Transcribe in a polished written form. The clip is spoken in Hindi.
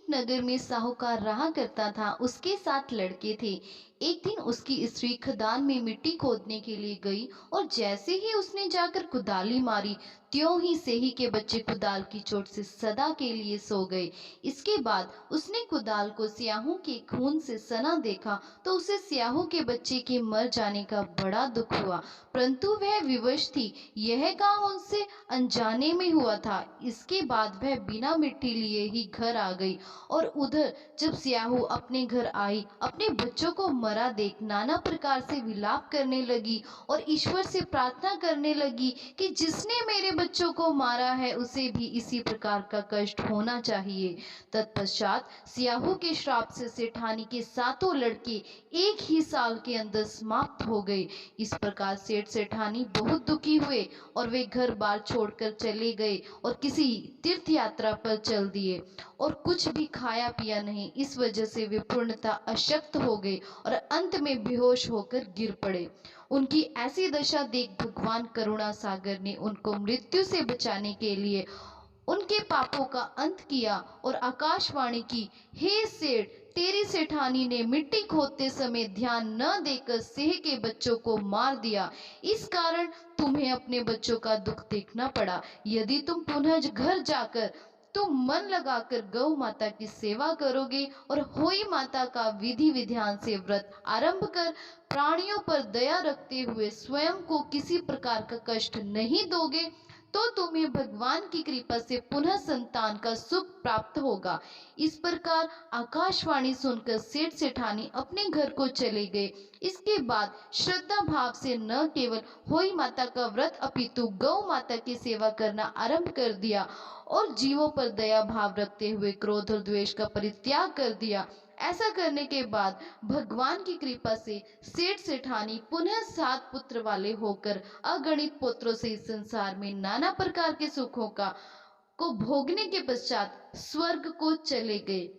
नगर में साहूकार रहा करता था। उसके 7 लड़के थे। एक दिन उसकी स्त्री खदान में मिट्टी खोदने के लिए गई और जैसे ही उसने जाकर कुदाली मारी, त्यों ही सेही के बच्चे कुदाल की चोट से सदा के लिए सो गए। इसके बाद उसने कुदाल को स्याहू के खून से सना देखा तो उसे स्याहू के बच्चे के मर जाने का बड़ा दुख हुआ, परंतु वह विवश थी। यह काम उनसे अनजाने में हुआ था। इसके बाद वह बिना मिट्टी लिए ही घर आ गई और उधर जब स्याहू अपने घर आई, अपने बच्चों को मरा देख नाना प्रकार से विलाप करने लगी और ईश्वर से प्रार्थना करने लगी कि जिसने मेरे बच्चों को मारा है उसे भी इसी प्रकार का कष्ट होना चाहिए। तत्पश्चात स्याहू के श्राप से सेठानी के 7 लड़के एक ही साल के अंदर समाप्त हो गए। इस प्रकार सेठ सेठानी बहुत दुखी हुए और वे घर बार छोड़कर चले गए और किसी तीर्थ यात्रा पर चल दिए और कुछ भी खाया पिया नहीं। इस वजह से वे पूर्णतः अशक्त हो गए और अंत में बेहोश होकर गिर पड़े। उनकी ऐसी दशा देख भगवान करुणा सागर ने उनको मृत्यु से बचाने के लिए उनके पापों का अंत किया और आकाशवाणी की, हे सेठ, तेरी सेठानी ने मिट्टी खोदते समय ध्यान न देकर सेह के बच्चों को मार दिया। इस कारण तुम्हें अपने बच्चों का दुख देखना पड़ा। यदि तुम पुनः घर जाकर तुम मन लगाकर गौ माता की सेवा करोगे और होई माता का विधि विधान से व्रत आरंभ कर प्राणियों पर दया रखते हुए स्वयं को किसी प्रकार का कष्ट नहीं दोगे तो तुम्हें भगवान की कृपा से पुनः संतान का सुख प्राप्त होगा। इस प्रकार आकाशवाणी सुनकर सेठ सेठानी अपने घर को चले गए। इसके बाद श्रद्धा भाव से न केवल होई माता का व्रत अपितु गौ माता की सेवा करना आरंभ कर दिया और जीवों पर दया भाव रखते हुए क्रोध और द्वेष का परित्याग कर दिया। ऐसा करने के बाद भगवान की कृपा से सेठ सेठानी पुनः 7 पुत्र वाले होकर अगणित पुत्रों से इस संसार में नाना प्रकार के सुखों का को भोगने के पश्चात स्वर्ग को चले गए।